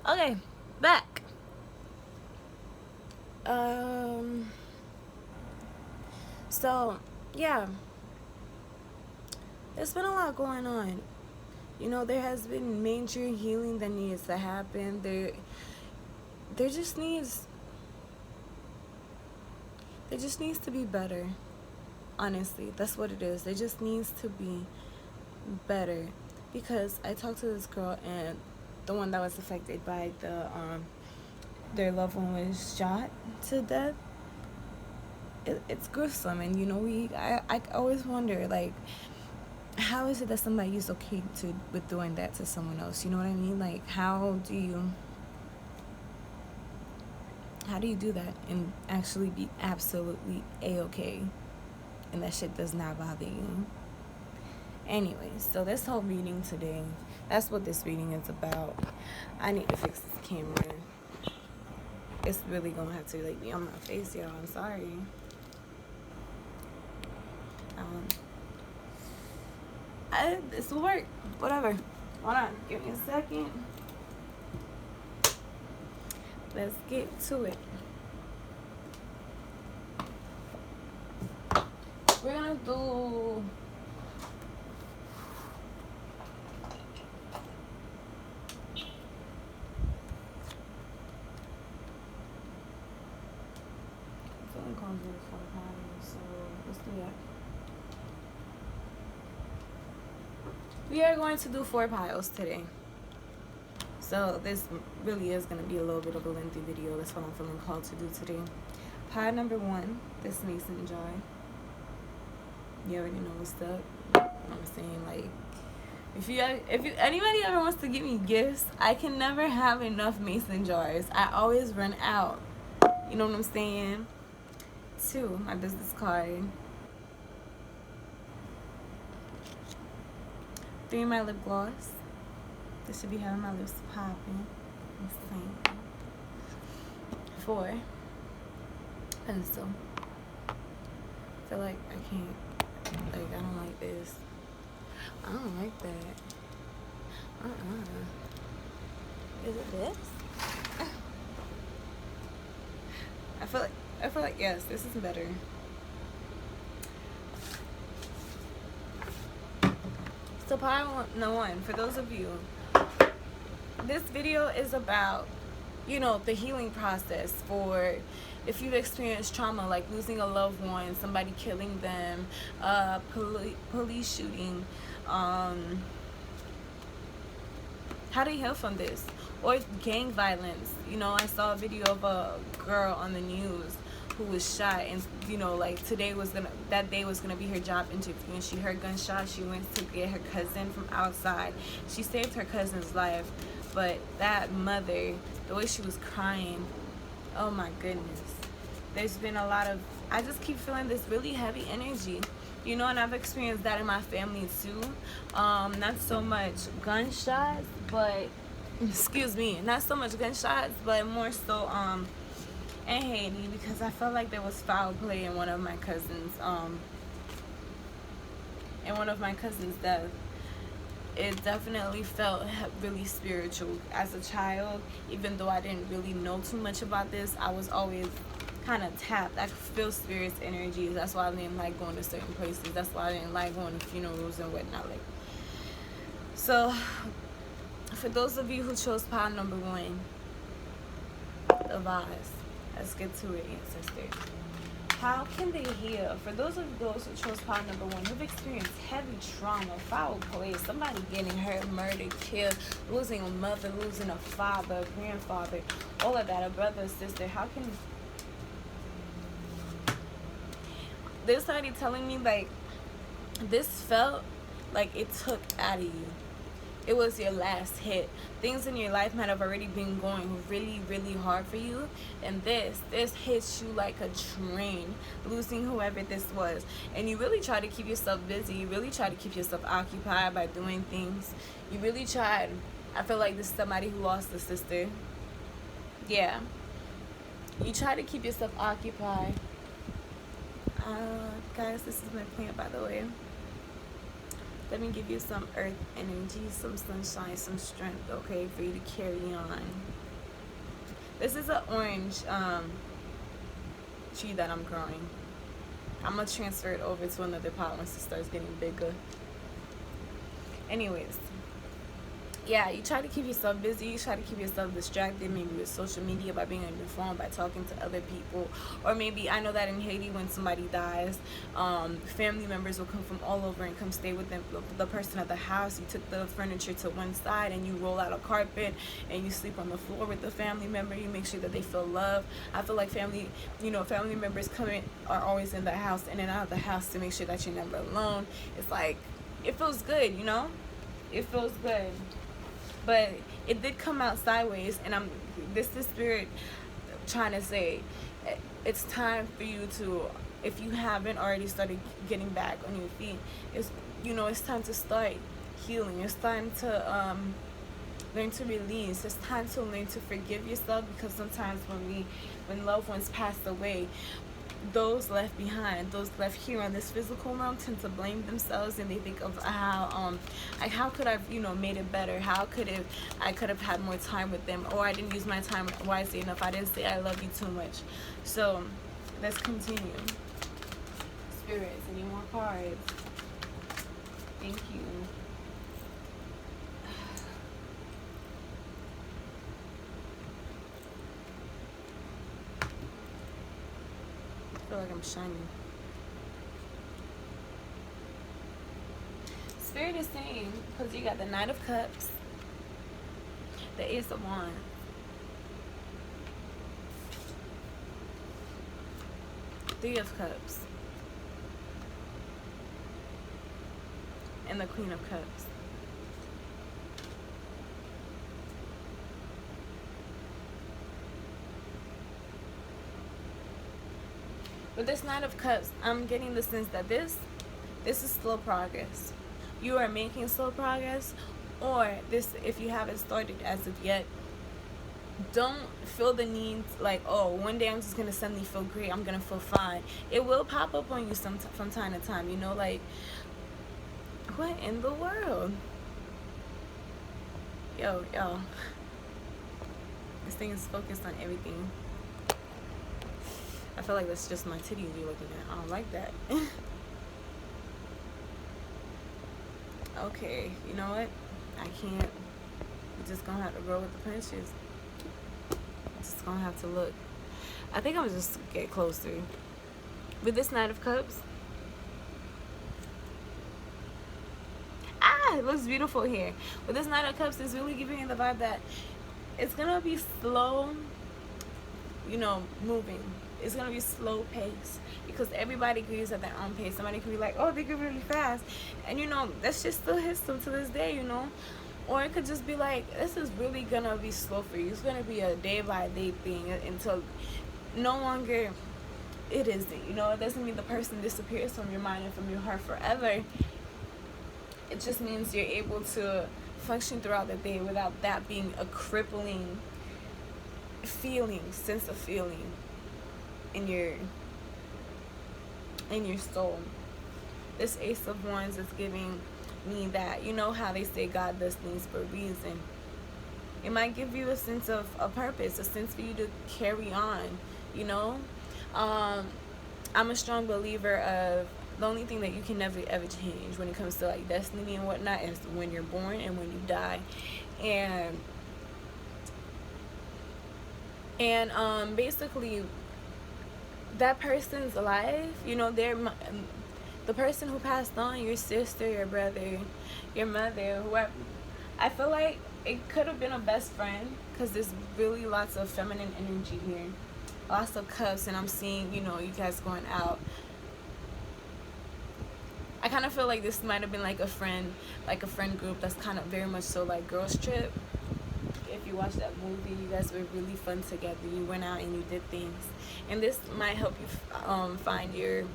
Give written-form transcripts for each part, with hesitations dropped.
Okay, back. So yeah, there's been a lot going on. You know, there has been major healing that needs to happen. There just needs to be better. Honestly, that's what it is. There just needs to be better, because I talked to this girl, and the one that was affected by their loved one was shot to death. It's gruesome, and you know, I always wonder, like, how is it that somebody is okay with doing that to someone else? You know what I mean? Like, how do you do that and actually be absolutely a-okay, and that shit does not bother you? Anyways, so this whole reading today, that's what this reading is about. I need to fix this camera. It's really gonna have to like be on my face, y'all. I'm sorry. This will work. Whatever. Hold on. Give me a second. Let's get to it. We're gonna do so let's do that. We are going to do 4 piles today. So this really is going to be a little bit of a lengthy video. That's what I'm feeling called to do today. Pile number 1, this mason jar. You already know what's up. I'm saying, like, if anybody ever wants to give me gifts, I can never have enough mason jars. I always run out. You know what I'm saying? 2, my business card. 3, my lip gloss. This should be having my lips popping. 4, pencil. I feel like I can't, like, I don't like this. I don't like that. Is it this? I feel like yes, this is better. So pile no one, for those of you, this video is about, you know, the healing process for if you've experienced trauma, like losing a loved one, somebody killing them, police shooting, how to heal from this, or gang violence. You know, I saw a video of a girl on the news who was shot, and you know, like that day was gonna be her job interview, and she heard gunshots. She went to get her cousin from outside. She saved her cousin's life, but that mother, the way she was crying, oh my goodness. There's been a lot of, I just keep feeling this really heavy energy, you know, and I've experienced that in my family too. Not so much gunshots, but excuse me, not so much gunshots, but more so in Haiti, because I felt like there was foul play in one of my cousins' death. It definitely felt really spiritual. As a child, even though I didn't really know too much about this, I was always kind of tapped. I could feel spirits' energies. That's why I didn't like going to certain places. That's why I didn't like going to funerals and whatnot. Like, so for those of you who chose pile number 1, the vase. Let's get to it, ancestor. How can they heal? For those of those who chose pile number 1, you've experienced heavy trauma, foul play, somebody getting hurt, murdered, killed, losing a mother, losing a father, a grandfather, all of that, a brother, a sister. How can... There's somebody telling me, like, this felt like it took out of you. It was your last hit. Things in your life might have already been going really, really hard for you, and this hits you like a train, losing whoever this was. And you really try to keep yourself busy. You really try to keep yourself occupied by doing things. You really tried. I feel like this is somebody who lost a sister. Yeah. You try to keep yourself occupied. Guys, this is my plant, by the way. Let me give you some earth energy, some sunshine, some strength, okay, for you to carry on. This is an orange tree that I'm growing. I'm going to transfer it over to another pot once it starts getting bigger. Anyways, yeah, you try to keep yourself busy, you try to keep yourself distracted, maybe with social media, by being on your phone, by talking to other people, or maybe, I know that in Haiti, when somebody dies, family members will come from all over and come stay with them, the person at the house. You took the furniture to one side and you roll out a carpet and you sleep on the floor with the family member. You make sure that they feel love. I feel like family members are always in the house, in and out of the house, to make sure that you're never alone. It's like, it feels good, it feels good. But it did come out sideways, and this is Spirit trying to say, it's time for you to, if you haven't already started getting back on your feet, it's time to start healing. It's time to learn to release. It's time to learn to forgive yourself, because sometimes when loved ones pass away, those left behind, those left here on this physical realm, tend to blame themselves, and they think of how could I made it better, I could have had more time with them, or I didn't use my time wisely enough, I didn't say I love you too much. So let's continue. Spirits, any more cards? Thank you. I feel like I'm shining. Spirit is saying, because you got the Knight of Cups, the Ace of Wands, Three of Cups, and the Queen of Cups. With this Knight of Cups, I'm getting the sense that this is slow progress. You are making slow progress, or this, if you haven't started as of yet, don't feel the need like, oh, one day I'm just gonna suddenly feel great, I'm gonna feel fine. It will pop up on you from time to time, like, what in the world? Yo, this thing is focused on everything. I feel like that's just my titties you're looking at. I don't like that. Okay, you know what? I can't. We're just gonna have to roll with the punches. Just gonna have to look. I think I'm just get closer. With this Knight of Cups. It looks beautiful here. With this Knight of Cups, it's really giving me the vibe that it's gonna be slow, moving. It's gonna be slow pace, because everybody agrees at their own pace. Somebody could be like, oh, they go really fast, and that's just still hits them to this day, or it could just be like, this is really gonna be slow for you. It's gonna be a day by day thing until no longer it isn't. It doesn't mean the person disappears from your mind and from your heart forever. It just means you're able to function throughout the day without that being a crippling sense of feeling in your soul. This Ace of Wands is giving me that, how they say God does things for a reason. It might give you a sense of a purpose, a sense for you to carry on. I'm a strong believer of the only thing that you can never ever change when it comes to like destiny and whatnot is when you're born and when you die. And basically that person's life, the person who passed on, your sister, your brother, your mother, whoever, I feel like it could have been a best friend, because there's really lots of feminine energy here, lots of cups, and I'm seeing, you guys going out. I kind of feel like this might have been like a friend group that's kind of very much so like Girls Trip. If you watch that movie, you guys were really fun together. You went out and you did things, and this might help you find your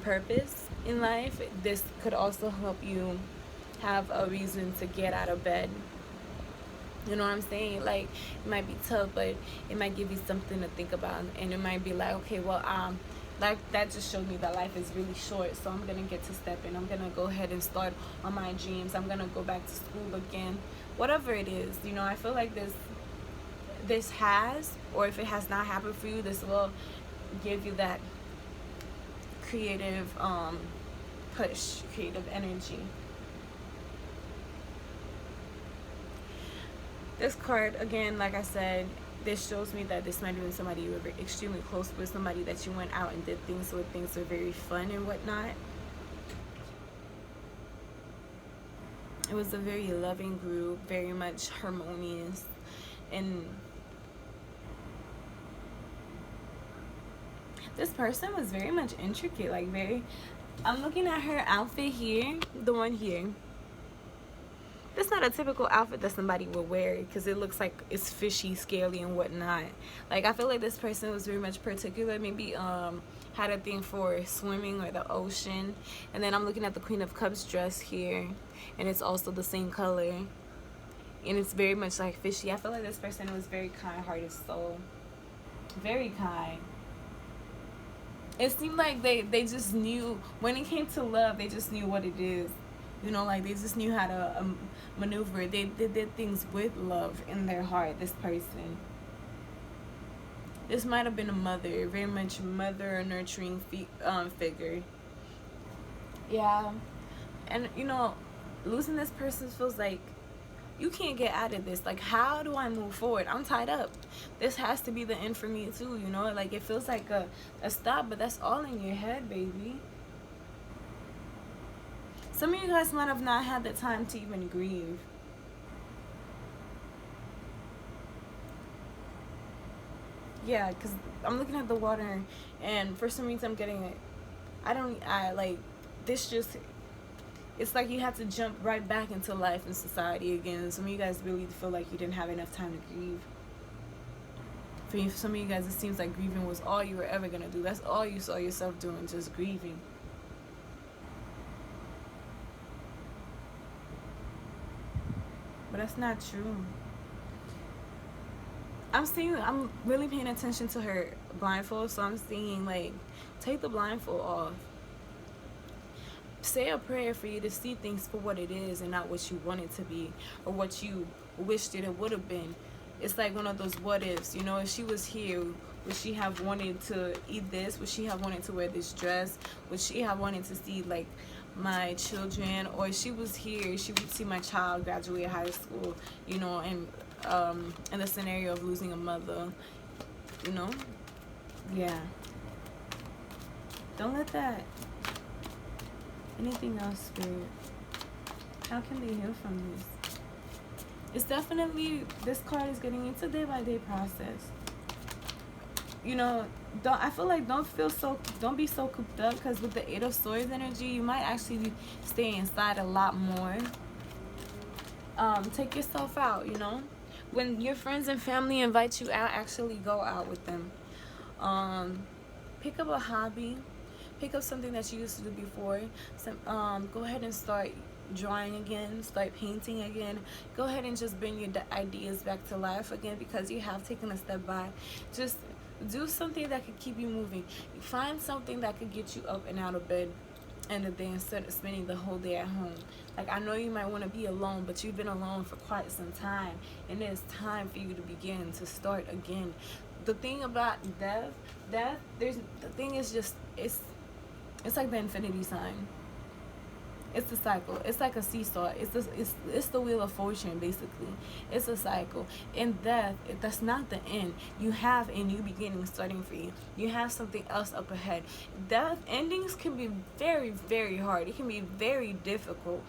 purpose in life. This could also help you have a reason to get out of bed. You know what I'm saying? Like, it might be tough, but it might give you something to think about, and it might be like, okay, well, Like, that just showed me that life is really short. So I'm gonna get to step in. I'm gonna go ahead and start on my dreams. I'm gonna go back to school again, whatever it is. You know, I feel like this has, or if it has not happened for you, this will give you that creative push, creative energy. This card, again, like I said, this shows me that this might have been somebody you were extremely close with, somebody that you went out and did things with, things were very fun and whatnot. It was a very loving group, very much harmonious, and this person was very much intricate, like very, I'm looking at her outfit here, the one here. It's not a typical outfit that somebody would wear because it looks like it's fishy, scaly, and whatnot. Like, I feel like this person was very much particular. Maybe had a thing for swimming or the ocean. And then I'm looking at the Queen of Cups dress here, and it's also the same color. And it's very much like fishy. I feel like this person was very kind-hearted soul. Very kind. It seemed like they just knew, when it came to love, they just knew what it is. You know, like, they just knew how to maneuver. They did things with love in their heart, this person. This might have been a mother, very much mother, nurturing figure. Yeah. And, you know, losing this person feels like you can't get out of this. Like, how do I move forward? I'm tied up. This has to be the end for me, too, you know? Like, it feels like a stop, but that's all in your head, baby. Some of you guys might have not had the time to even grieve. Yeah, because I'm looking at the water, and for some reason I'm getting it. This just, it's like you have to jump right back into life and society again. Some of you guys really feel like you didn't have enough time to grieve. For some of you guys, it seems like grieving was all you were ever going to do. That's all you saw yourself doing, just grieving. But that's not true. I'm really paying attention to her blindfold, so I'm seeing, like, take the blindfold off. Say a prayer for you to see things for what it is and not what you want it to be or what you wished it would have been. It's like one of those what ifs, you know. If she was here, would she have wanted to eat this? Would she have wanted to wear this dress? Would she have wanted to see, like, my children? Or if she was here, she would see my child graduate high school, you know, and in the scenario of losing a mother, you know. Yeah, don't let that. Anything else, Spirit? How can they heal from this? It's definitely, this card is getting into day-by-day process. You know, don't be so cooped up, because with the Eight of Swords energy, you might actually stay inside a lot more. Take yourself out, you know. When your friends and family invite you out, actually go out with them. Pick up a hobby. Pick up something that you used to do before. Go ahead and start drawing again, start painting again. Go ahead and just bring your ideas back to life again, because you have taken a step back. Just do something that could keep you moving. Find something that could get you up and out of bed in the day instead of spending the whole day at home. Like, I know you might want to be alone, but you've been alone for quite some time, and it's time for you to begin to start again. The thing about death, the thing is just, it's like the infinity sign. It's the cycle. It's like a seesaw. It's the wheel of fortune, basically. It's a cycle. In death, that's not the end. You have a new beginning starting for you. You have something else up ahead. Death endings can be very, very hard. It can be very difficult.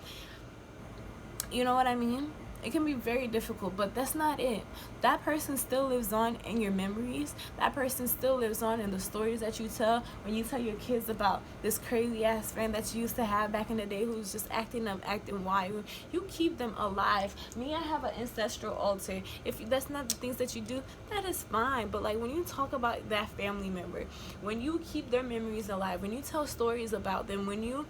You know what I mean? It can be very difficult, but that's not it. That person still lives on in your memories. That person still lives on in the stories that you tell when you tell your kids about this crazy ass friend that you used to have back in the day who's just acting up, acting wild. You keep them alive. Me, I have an ancestral altar. If that's not the things that you do, that is fine. But, like, when you talk about that family member, when you keep their memories alive, when you tell stories about them, when you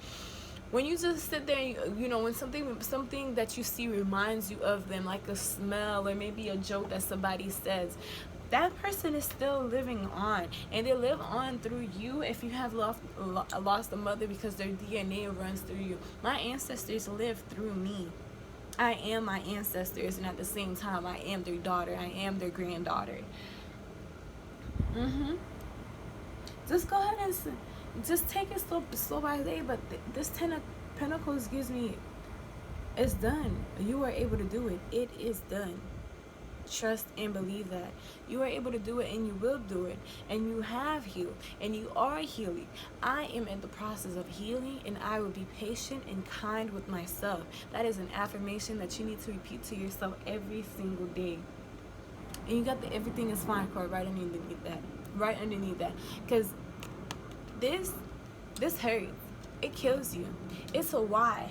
just sit there and, you know, when something that you see reminds you of them, like a smell or maybe a joke that somebody says, that person is still living on, and they live on through you. If you have lost a mother, because their DNA runs through you. My ancestors live through me. I am my ancestors, and at the same time, I am their daughter. I am their granddaughter. Just go ahead and just take it slow by day. But this 10 of Pentacles gives me, it's done. You are able to do it. It is done. Trust and believe that you are able to do it, and you will do it, and you have healed, and you are healing. I am in the process of healing, and I will be patient and kind with myself. That is an affirmation that you need to repeat to yourself every single day. And you got the everything is fine card right underneath that, because this hurts. It kills you. It's a why.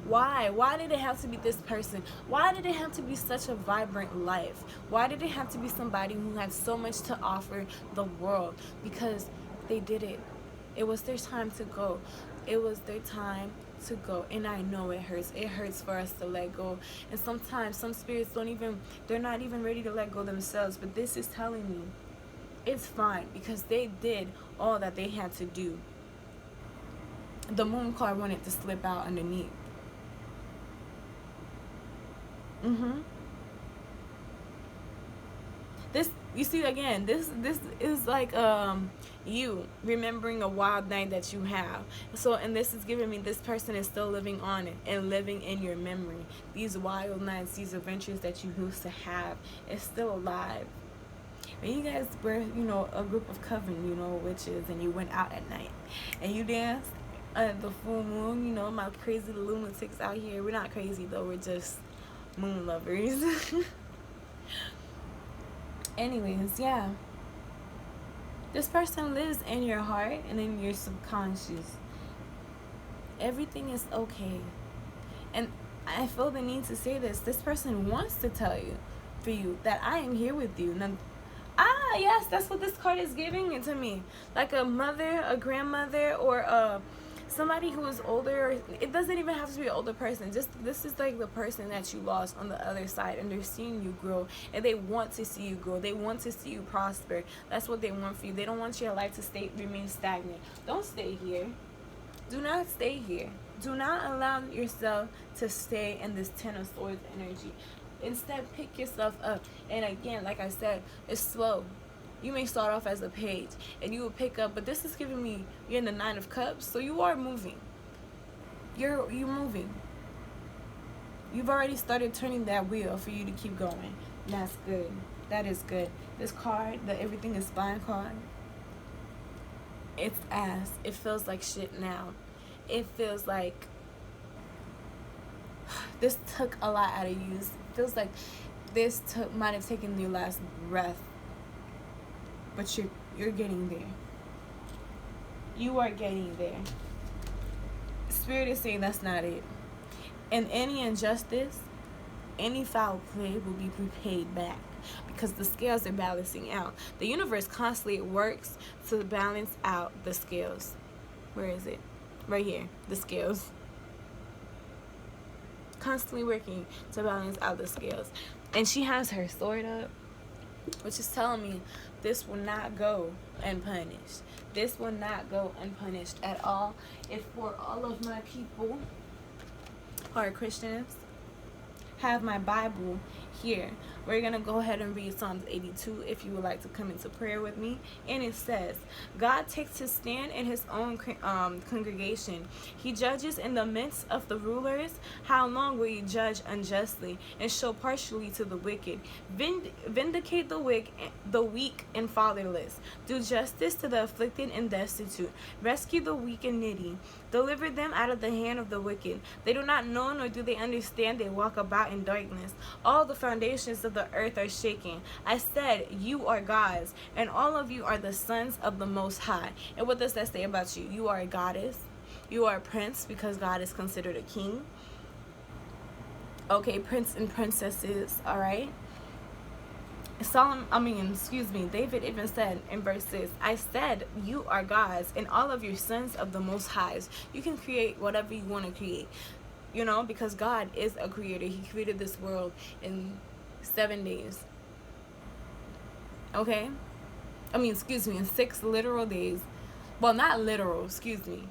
Why did it have to be this person? Why did it have to be such a vibrant life? Why did it have to be somebody who had so much to offer the world? Because they did it. It was their time to go. It was their time to go. And I know it hurts. It hurts for us to let go. And sometimes some spirits they're not even ready to let go themselves. But this is telling me it's fine, because they did all that they had to do. The moon card wanted to slip out underneath. This, you see, again, this is like you remembering a wild night that you have. So, and this is giving me, this person is still living on it and living in your memory. These wild nights, these adventures that you used to have, it's still alive. When you guys were, a group of coven, witches, and you went out at night and you danced at the full moon, my crazy lunatics out here. We're not crazy though, we're just moon lovers. Anyways, yeah, this person lives in your heart and in your subconscious. Everything is okay. And I feel the need to say this. This person wants to tell you, for you, that I am here with you. Now, yes, that's what this card is giving it to me. Like a mother, a grandmother, or somebody who is older. It doesn't even have to be an older person. Just, this is like the person that you lost on the other side, and they're seeing you grow, and they want to see you grow. They want to see you prosper. That's what they want for you. They don't want your life to remain stagnant. Don't stay here. Do not stay here. Do not allow yourself to stay in this Ten of Swords energy. Instead, pick yourself up. And again, like I said, it's slow. You may start off as a page, and you will pick up, but this is giving me, you're in the Nine of Cups, so you are moving. You're moving. You've already started turning that wheel for you to keep going. That's good. That is good. This card, the everything is fine card, it's ass. It feels like shit now. It feels like this took a lot out of you. It feels like this might have taken your last breath. But you're getting there. You are getting there. Spirit is saying that's not it. And any injustice, any foul play will be repaid back, because the scales are balancing out. The universe constantly works to balance out the scales. Where is it? Right here. The scales. Constantly working to balance out the scales. And she has her sword up, which is telling me this will not go unpunished. This will not go unpunished at all. If for all of my people who are Christians, have my Bible here. We're going to go ahead and read Psalms 82 if you would like to come into prayer with me. And it says, God takes his stand in his own congregation. He judges in the midst of the rulers. How long will you judge unjustly and show partially to the wicked? Vindicate the weak and fatherless. Do justice to the afflicted and destitute. Rescue the weak and needy. Deliver them out of the hand of the wicked. They do not know, nor do they understand. They walk about in darkness. All the foundations of the earth are shaking. I said, you are gods, and all of you are the sons of the Most High. And what does that say about you? You are a goddess. You are a prince, because God is considered a king. Okay, prince and princesses, all right? David even said in verse 6, I said, you are gods, and all of your sons of the Most Highs. You can create whatever you want to create, because God is a creator. He created this world in 7 days. Okay? I mean, excuse me, in 6 literal days. Well, not literal, excuse me.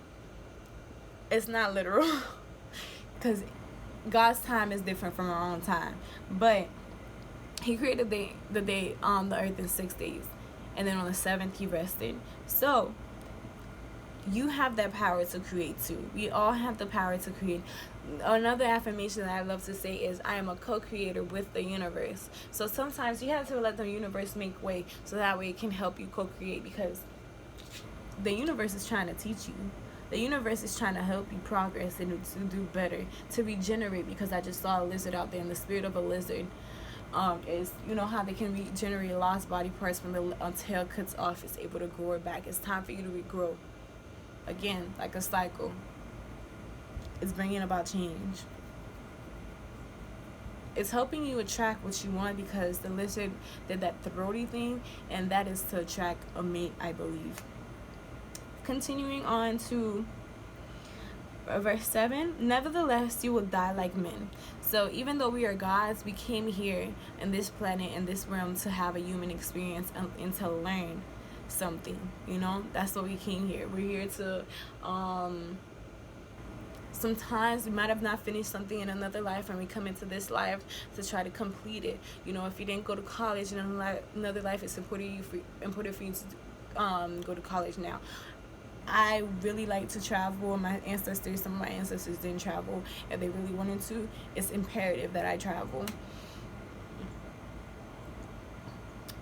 It's not literal. Because God's time is different from our own time. But he created the day on the earth in 6 days. And then on the 7th, he rested. So, you have that power to create too. We all have the power to create. Another affirmation that I love to say is, I am a co-creator with the universe. So sometimes you have to let the universe make way, so that way it can help you co-create, because the universe is trying to teach you. The universe is trying to help you progress and to do better, to regenerate, because I just saw a lizard out there, and the spirit of a lizard is, you know how they can regenerate lost body parts when the tail cuts off, it's able to grow it back. It's time for you to regrow. Again, like a cycle. It's bringing about change. It's helping you attract what you want, because the lizard did that throaty thing, and that is to attract a mate, I believe. Continuing on to verse 7, nevertheless you will die like men. So even though we are gods, we came here in this planet, in this realm, to have a human experience and to learn something. You know, that's what we came here. We're here to sometimes we might have not finished something in another life, and we come into this life to try to complete it. You know, if you didn't go to college in another life, it's important for you to go to college now. I really like to travel. Some of my ancestors didn't travel. If they really wanted to, it's imperative that I travel.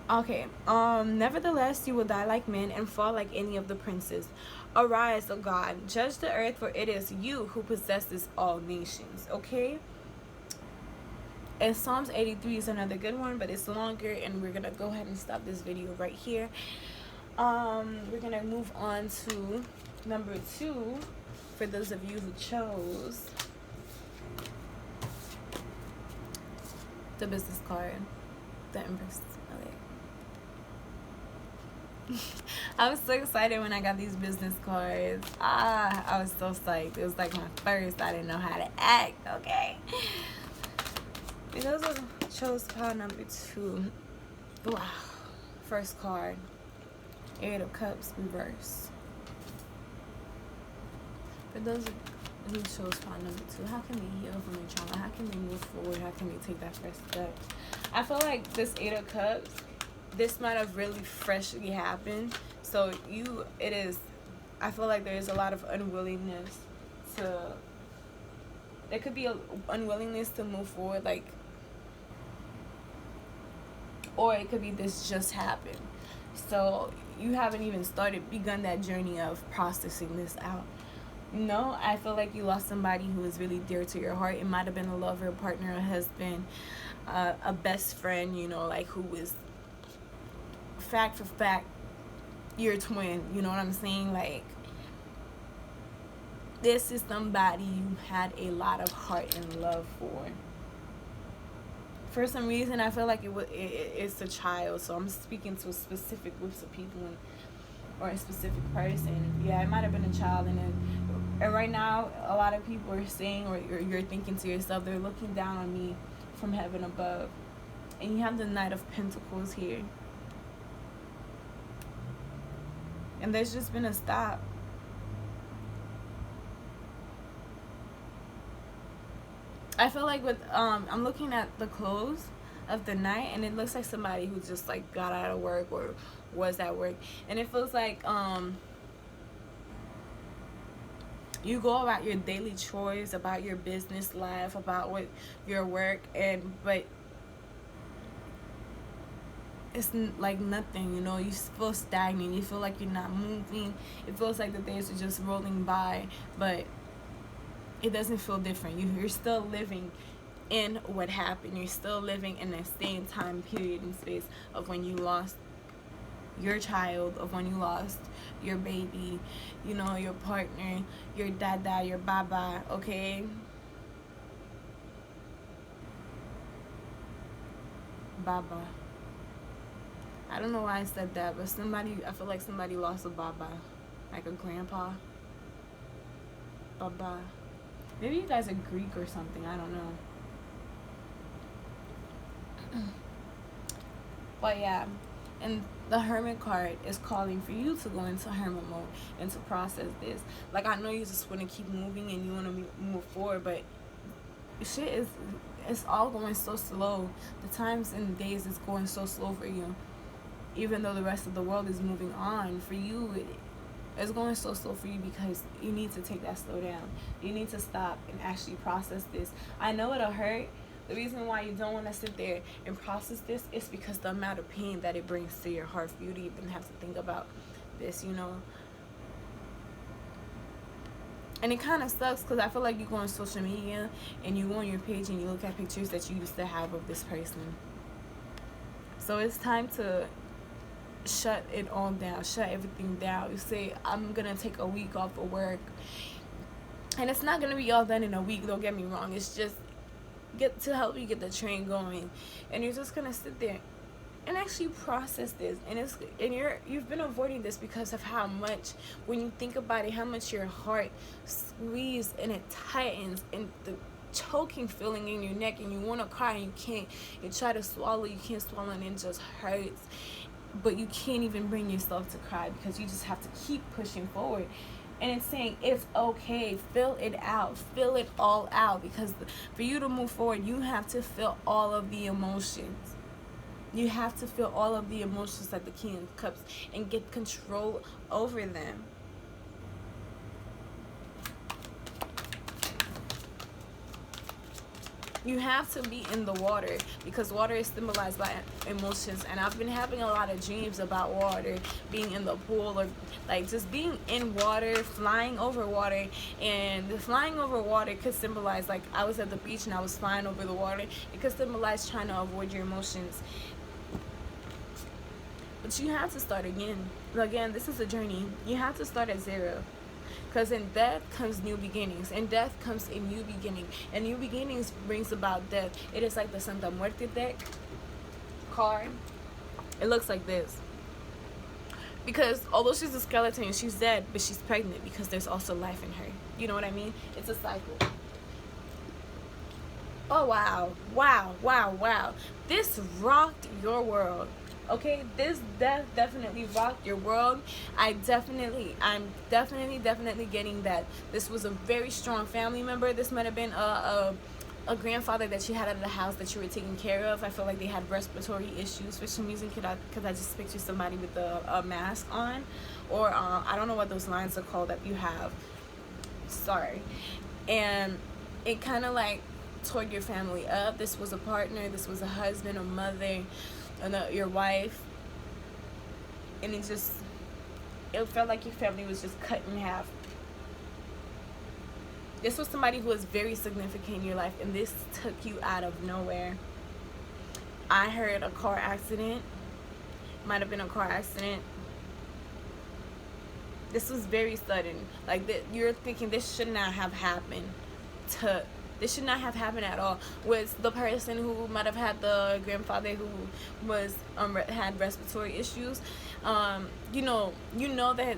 Okay, nevertheless you will die like men and fall like any of the princes. Arise, O God, judge the earth, for it is you who possesses all nations. Okay? And Psalms 83 is another good one, but it's longer, and we're gonna go ahead and stop this video right here. We're gonna move on to number 2 for those of you who chose the business card, the Empress. I was so excited when I got these business cards. I was so psyched. It was like my first. I didn't know how to act, okay? And those are chose pile number 2. Wow. First card. 8 of Cups reverse. For those who chose pile number 2, how can we heal from the trauma? How can we move forward? How can we take that first step? I feel like this 8 of Cups, this might have really freshly happened. So I feel like there is a lot of unwillingness there could be an unwillingness to move forward, like, or it could be this just happened. So you haven't even begun that journey of processing this out. No, I feel like you lost somebody who is really dear to your heart. It might have been a lover, a partner, a husband, a best friend, you know, like who is fact for fact your twin, you know what I'm saying? Like, this is somebody you had a lot of heart and love for. For some reason, I feel like it's a child, so I'm speaking to a specific groups of people or a specific person. Yeah, it might have been a child, and right now, a lot of people are saying, or you're thinking to yourself, they're looking down on me from heaven above. And you have the Knight of Pentacles here. And there's just been a stop. I feel like I'm looking at the clothes of the Knight, and it looks like somebody who just like got out of work or was at work, and it feels like you go about your daily chores, about your business life, about your work, but it's like nothing, you know. You feel stagnant. You feel like you're not moving. It feels like the days are just rolling by, but it doesn't feel different. You're still living in what happened. You're still living in the same time period and space of when you lost your child, of when you lost your baby, you know, your partner, your dada, your baba, okay? Baba. I don't know why I said that, but I feel like somebody lost a baba, like a grandpa. Baba. Maybe you guys are Greek or something, I don't know. But yeah, And the hermit card is calling for you to go into hermit mode and to process this. Like, I know you just want to keep moving and you want to move forward, but shit is, it's all going so slow. The times and days is going so slow for you, even though the rest of the world is moving on. For you, it's going so slow for you because you need to take that slow down. You need to stop and actually process this. I know it'll hurt. The reason why you don't want to sit there and process this is because the amount of pain that it brings to your heart for you to even have to think about this, you know. And it kind of sucks because I feel like you go on social media and you go on your page and you look at pictures that you used to have of this person. So it's time to shut it all down, shut everything down. You say, I'm going to take a week off of work. And it's not going to be all done in a week, don't get me wrong. It's just get to help you get the train going, and you're just gonna sit there and actually process this. And you've been avoiding this because of how much, when you think about it, how much your heart squeezes and it tightens, and the choking feeling in your neck, and you want to cry and you can't. You try to swallow, you can't swallow, and it just hurts, but you can't even bring yourself to cry because you just have to keep pushing forward. And it's saying it's okay, fill it out, fill it all out, because for you to move forward, you have to feel all of the emotions. You have to feel all of the emotions like the King of Cups and get control over them. You have to be in the water because water is symbolized by emotions, and I've been having a lot of dreams about water, being in the pool, or like just being in water, flying over water. And the flying over water could symbolize, like, I was at the beach and I was flying over the water. It could symbolize trying to avoid your emotions, but you have to start again. Again, this is a journey. You have to start at zero. Because in death comes new beginnings. In death comes a new beginning. And new beginnings brings about death. It is like the Santa Muerte deck card. It looks like this. Because although she's a skeleton, she's dead, but she's pregnant because there's also life in her. You know what I mean? It's a cycle. Oh, wow. Wow, wow, wow. This rocked your world. Okay, this death definitely rocked your world. I'm definitely getting that this was a very strong family member. This might have been a grandfather that you had at the house that you were taking care of. I feel like they had respiratory issues for some reason. Could I just picture somebody with a mask on, or I don't know what those lines are called that you have. Sorry. And it kind of like tore your family up. This was a partner. This was a husband, a mother, and your wife, and it felt like your family was just cut in half. This was somebody who was very significant in your life, and this took you out of nowhere. I heard a car accident. Might have been a car accident. This was very sudden. Like, you're thinking this should not have happened. This should not have happened at all. Was the person who might have had the grandfather who was had respiratory issues. You know that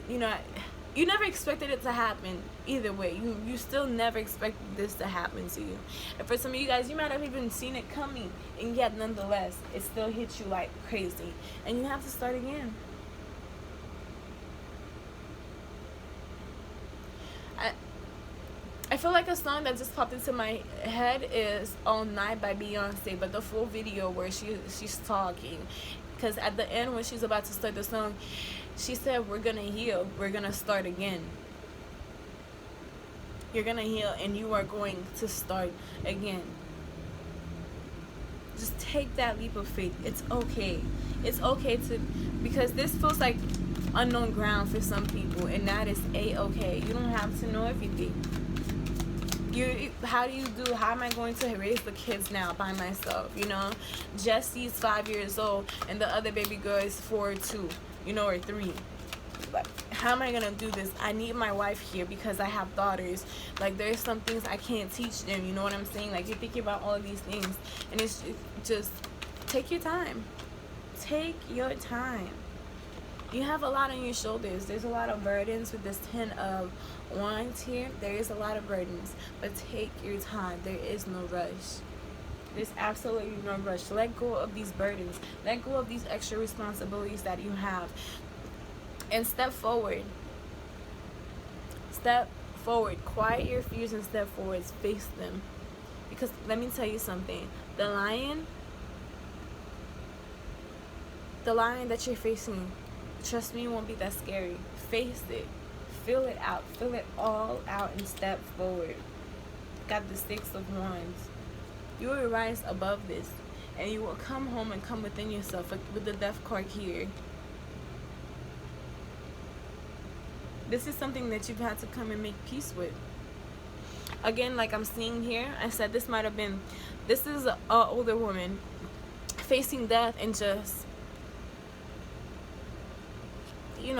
you never expected it to happen. Either way, you still never expected this to happen to you. And for some of you guys, you might have even seen it coming, and yet nonetheless, it still hit you like crazy, and you have to start again. I feel like a song that just popped into my head is All Night by Beyonce, but the full video where she's talking. Because at the end, when she's about to start the song, she said, we're going to heal. We're going to start again. You're going to heal, and you are going to start again. Just take that leap of faith. It's okay. It's okay because this feels like unknown ground for some people, and that is A-okay. You don't have to know everything. How am I going to raise the kids now by myself? Jesse's 5 years old and the other baby girl is 4 or 2, or 3. Like, how am I gonna do this? I need my wife here because I have daughters. Like, there's some things I can't teach them. You know what I'm saying? Like, you're thinking about all of these things, and it's just take your time. Take your time. You have a lot on your shoulders. There's a lot of burdens with this 10 of Wands here. There is a lot of burdens, but take your time. There is no rush. There's absolutely no rush. Let go of these burdens. Let go of these extra responsibilities that you have. And step forward. Step forward. Quiet your fears and step forward. Face them. Because let me tell you something. The lion that you're facing, trust me, it won't be that scary. Face it. Feel it out. Feel it all out and step forward. Got the 6 of Wands. You will rise above this. And you will come home and come within yourself with the Death card here. This is something that you've had to come and make peace with. Again, like I'm seeing here, I said this is an older woman facing death and just, she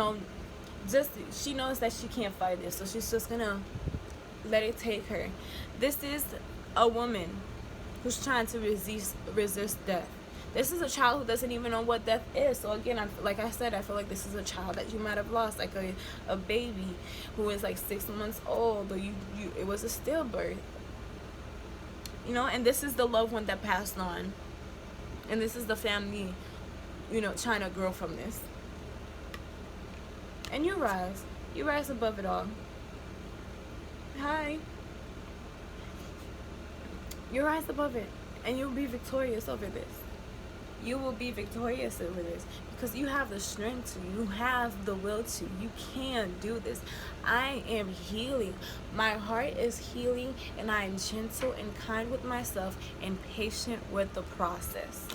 knows that she can't fight this, so she's just gonna let it take her. This is a woman who's trying to resist death. This is a child who doesn't even know what death is. So again, like I said, I feel like this is a child that you might have lost, like a baby who is like 6 months old, or it was a stillbirth. And this is the loved one that passed on. And this is the family, trying to grow from this. And you rise above it all. Hi. You rise above it, and you'll be victorious over this. You will be victorious over this because you have the strength to. You have the will to. You can do this. I am healing. My heart is healing, and I am gentle and kind with myself and patient with the process.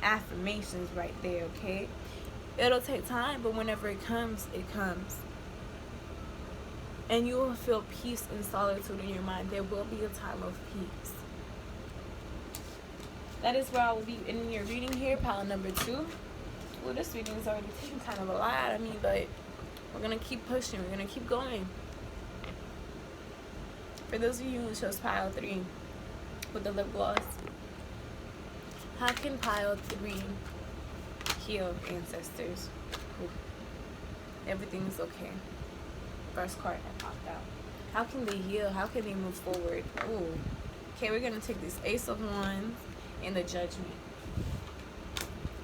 Affirmations right there, okay? It'll take time, but whenever it comes, it comes. And you will feel peace and solitude in your mind. There will be a time of peace. That is where I will be in your reading here, pile number 2. Well, this reading is already taking kind of a lot out of me, but we're going to keep pushing. We're going to keep going. For those of you who chose pile 3 with the lip gloss, how can pile 3 heal ancestors? Ooh. Everything is okay. First card that popped out. How can they heal? How can they move forward? Ooh. Okay, we're going to take this Ace of Wands in the Judgment.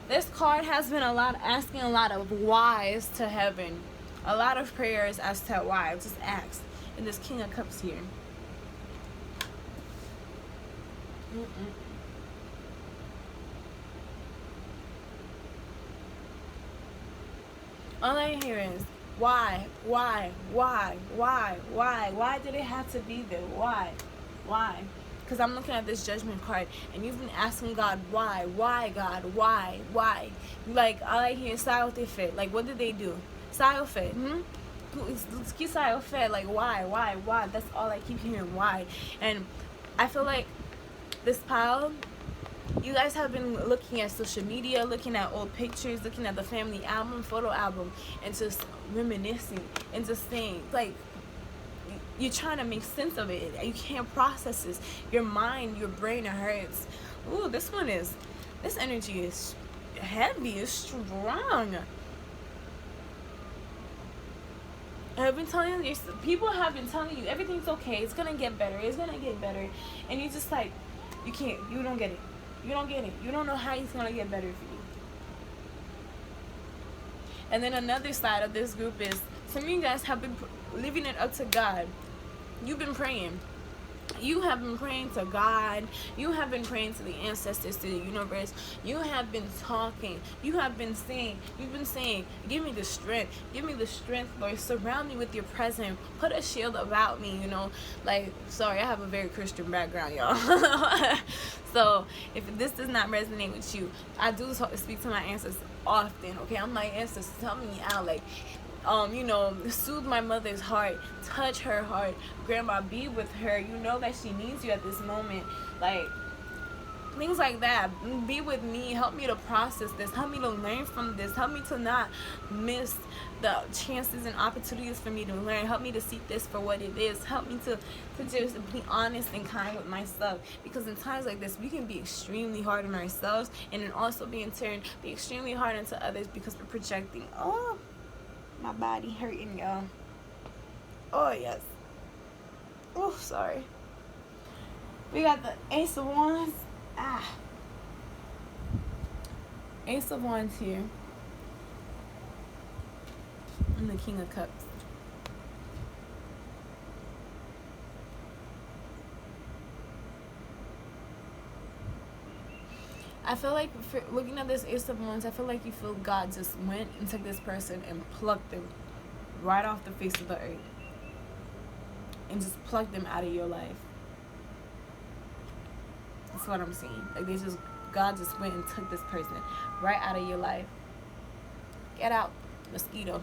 This card has been asking a lot of whys to heaven. A lot of prayers as to why. Just ask. And this King of Cups here. All I hear is why did it have to be there? Why? Because I'm looking at this Judgment card, and you've been asking God, why, God, why? Like, all I hear is Sayofe. Like, what did they do? Sayofe, Sayofe, like, why? That's all I keep hearing, why? And I feel like this pile, you guys have been looking at social media, looking at old pictures, looking at the family photo album, and just reminiscing, and just saying, like, you're trying to make sense of it. You can't process this. Your mind, your brain, it hurts. Ooh, this energy is heavy, it's strong. I've been telling you, people have been telling you, everything's okay, it's gonna get better, and you just like, you don't get it. You don't know how it's gonna get better for you. And then another side of this group is, some of you guys have been leaving it up to God. You've been praying. You have been praying to God. You have been praying to the ancestors, to the universe. You have been talking. You've been saying, give me the strength, Lord. Surround me with your presence. Put a shield about me, Like, sorry, I have a very Christian background, y'all. So, if this does not resonate with you, I do speak to my ancestors often, okay? I'm like, ancestors, help me out, like, soothe my mother's heart, touch her heart, grandma, be with her, you know that she needs you at this moment, like, things like that. Be with me, help me to process this, help me to learn from this, help me to not miss the chances and opportunities for me to learn, help me to see this for what it is, help me to just be honest and kind with myself, because in times like this we can be extremely hard on ourselves, and then also be in turn be extremely hard onto others because we're projecting. Oh, my body hurting, y'all. Oh, yes. Oh, sorry. We got the Ace of Wands Ace of Wands here. And the King of Cups. I feel like, for looking at this Ace of Wands, I feel like you feel God just went and took this person and plucked them right off the face of the earth. And just plucked them out of your life. That's what I'm saying. Like, God just went and took this person right out of your life. Get out, mosquito.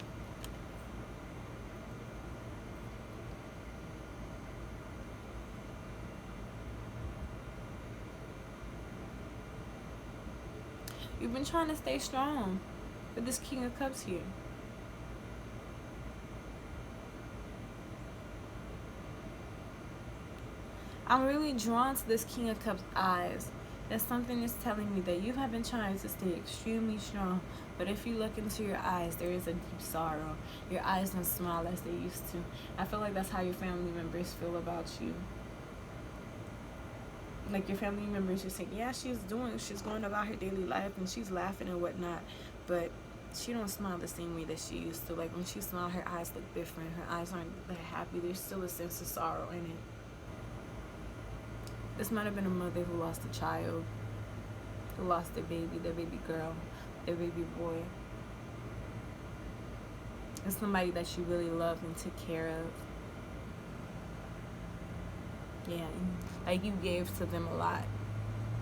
You've been trying to stay strong with this King of Cups here. I'm really drawn to this King of Cups eyes. That something is telling me that you have been trying to stay extremely strong, but if you look into your eyes, there is a deep sorrow. Your eyes don't smile as they used to. I feel like that's how your family members feel about you. Like, your family members are saying, yeah, she's going about her daily life and she's laughing and whatnot, but she don't smile the same way that she used to. Like, when she smiles, her eyes look different. Her eyes aren't that happy. There's still a sense of sorrow in it. This might have been a mother who lost a child, who lost their baby girl, their baby boy. It's somebody that you really loved and took care of. Yeah, like, you gave to them a lot.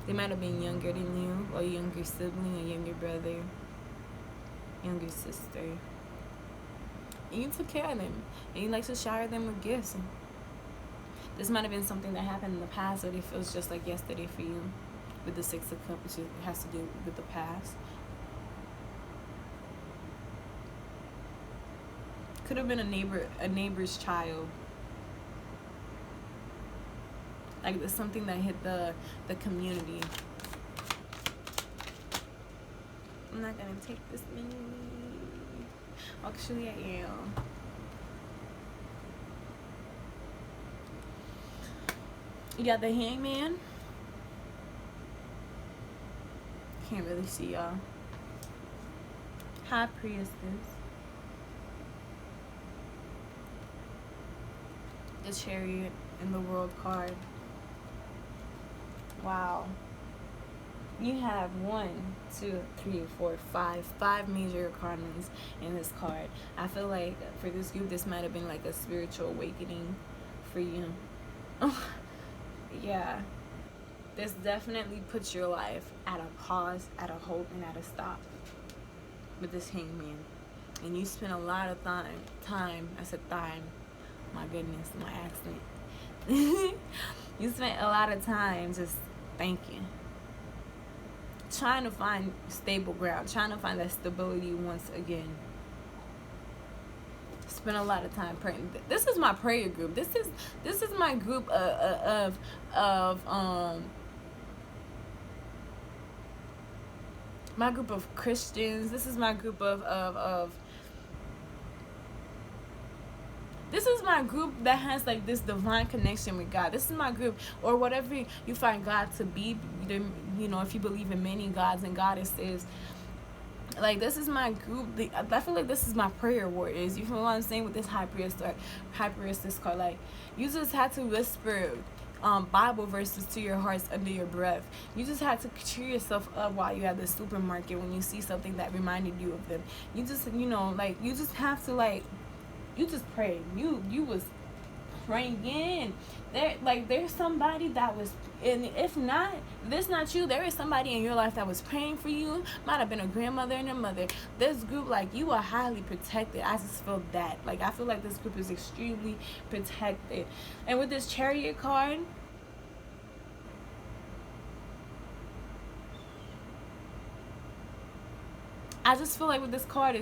They might have been younger than you, or a younger sibling, a younger brother, younger sister. And you took care of them, and you like to shower them with gifts. This might have been something that happened in the past, but it feels just like yesterday for you with the Six of Cups, which has to do with the past. Could have been a neighbor's child. Like, there's something that hit the community. I'm not gonna take this mini. Actually, I am. You got the Hangman. Can't really see y'all. High Priestess. The Chariot and the World card. Wow. You have 1, 2, 3, 4, 5 major cardinals in this card. I feel like for this group, this might have been like a spiritual awakening for you. Yeah. This definitely puts your life at a pause, at a halt, and at a stop with this Hangman. And you spent a lot of time, I said time, my goodness, my accent. You spent a lot of time just thinking, trying to find stable ground, trying to find that stability once again. Spend a lot of time praying. This is my prayer group. This is my group of my group of Christians. This is my group of this is my group that has like this divine connection with God. This is my group, or whatever you find God to be. You know, if you believe in many gods and goddesses, like, this is my group. I feel like this is my prayer warriors. You feel what I'm saying with this High Priestess card? Like, you just had to whisper Bible verses to your hearts under your breath. You just had to cheer yourself up while you're at the supermarket when you see something that reminded you of them. You just, you know, like, you just have to, like, you just pray. You was praying in. There's somebody that was, and if not, this not you, there is somebody in your life that was praying for you. Might have been a grandmother and a mother. This group, like, you are highly protected. I just feel that. Like, I feel like this group is extremely protected. And with this Chariot card, I just feel like with this card,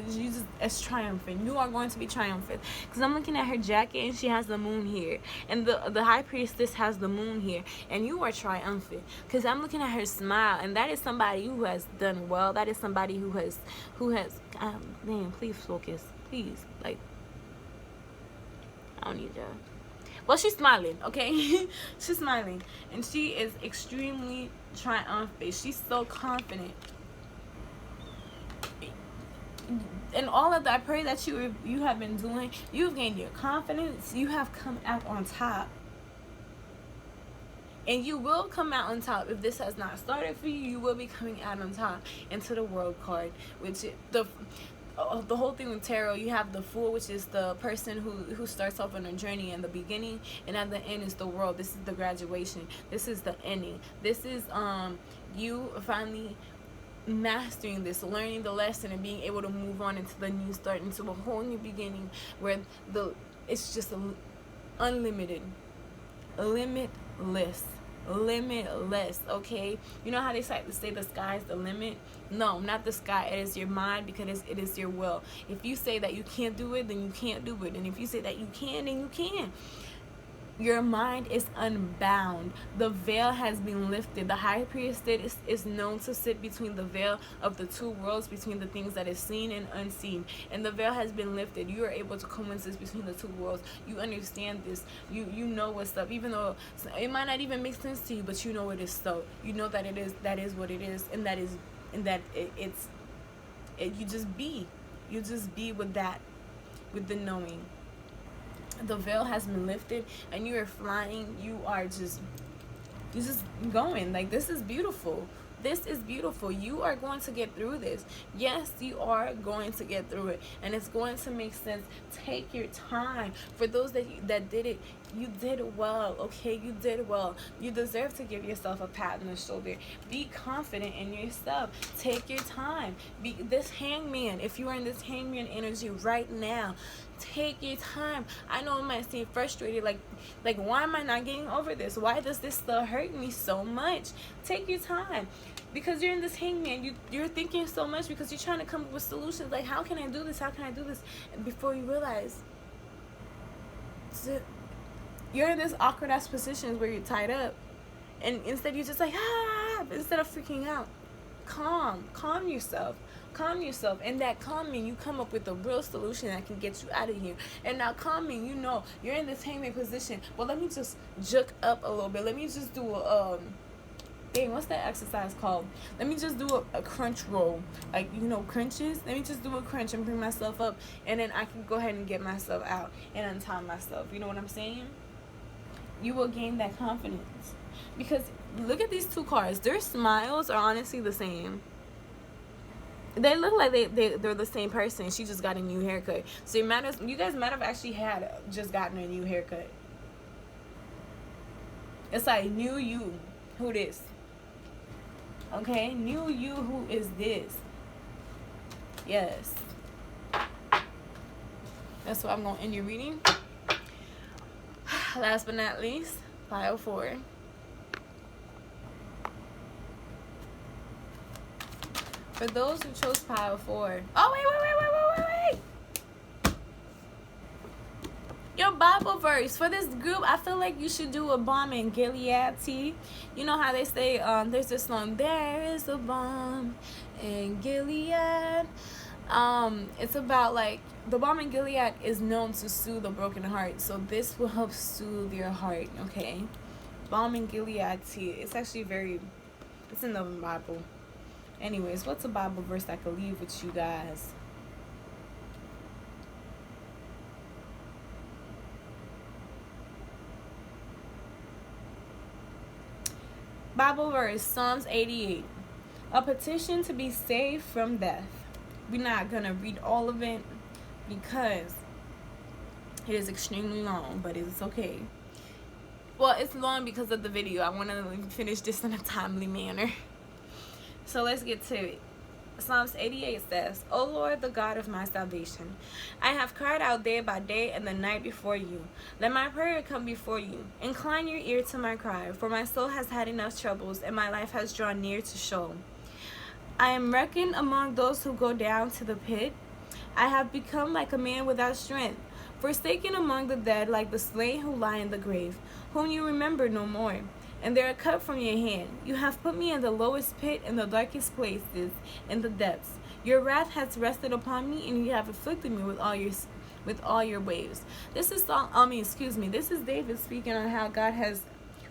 it's triumphant. You are going to be triumphant. Because I'm looking at her jacket and she has the moon here. And the High Priestess has the moon here. And you are triumphant. Because I'm looking at her smile. And that is somebody who has done well. That is somebody who has, man, please focus. Please. Like, I don't need that. Well, she's smiling, okay? She's smiling. And she is extremely triumphant. She's so confident. And all of that, I pray that you have been doing, you've gained your confidence. You have come out on top. And you will come out on top. If this has not started for you, you will be coming out on top. Into the World card, which the whole thing with tarot, you have the Fool, which is the person who starts off on a journey in the beginning, and at the end is the World. This is the graduation. This is the ending. This is you finally mastering this, learning the lesson, and being able to move on into the new start, into a whole new beginning, where it's just unlimited, limitless. Okay, you know how they say the sky is the limit? No, not the sky. It is your mind, because it is your will. If you say that you can't do it, then you can't do it. And if you say that you can, then you can. Your mind is unbound. The veil has been lifted. The high priestess is known to sit between the veil of the two worlds, between the things that is seen and unseen. And the veil has been lifted. You are able to coexist between the two worlds. You understand this. You know what's up, even though it might not even make sense to you, but you know it is so. You know that that is what it is, and you just be. You just be with that, with the knowing. The veil has been lifted, and you are flying. You're just going. Like, this is beautiful. This is beautiful. You are going to get through this. Yes, you are going to get through it, and it's going to make sense. Take your time. For those that did it, you did well. Okay, you did well. You deserve to give yourself a pat on the shoulder. Be confident in yourself. Take your time. Be this hangman. If you are in this hangman energy right now, take your time. I know it might seem frustrated, like why am I not getting over this? Why does this still hurt me so much? Take your time, because you're in this hangman. You're thinking so much because you're trying to come up with solutions. Like, how can I do this? How can I do this? And before you realize, you're in this awkward ass position where you're tied up, and instead you're just like, instead of freaking out, calm yourself. And that calming, you come up with a real solution that can get you out of here. And now calming, you're in this hangman position. Well, let me just jerk up a little bit. Let me just do a what's that exercise called? Let me just do a crunch roll. Like, crunches. Let me just do a crunch and bring myself up, and then I can go ahead and get myself out and untie myself. You know what I'm saying? You will gain that confidence, because look at these two cards. Their smiles are honestly the same. They look like they're the same person. She just got a new haircut. So you guys might have actually just gotten a new haircut. It's like, new you. Who this? Okay? New you. Who is this? Yes. That's what I'm going to end your reading. Last but not least, pile 4. For those who chose pile 4. Oh, wait. Your Bible verse. For this group, I feel like you should do a balm in Gilead tea. You know how they say, there's this song, there is a balm in Gilead. It's about, like, the balm in Gilead is known to soothe a broken heart. So this will help soothe your heart, okay? Balm in Gilead tea. It's actually it's in the Bible. Anyways, what's a Bible verse I could leave with you guys? Bible verse, Psalms 88. A petition to be saved from death. We're not going to read all of it because it is extremely long, but it's okay. Well, it's long because of the video. I want to finish this in a timely manner. So let's get to it. Psalms 88 says, O Lord, the God of my salvation, I have cried out day by day and the night before you. Let my prayer come before you. Incline your ear to my cry, for my soul has had enough troubles, and my life has drawn near to Sheol. I am reckoned among those who go down to the pit. I have become like a man without strength, forsaken among the dead, like the slain who lie in the grave, whom you remember no more. And they are cut from your hand. You have put me in the lowest pit, in the darkest places, in the depths. Your wrath has rested upon me, and you have afflicted me with all your waves. This is David speaking on how God has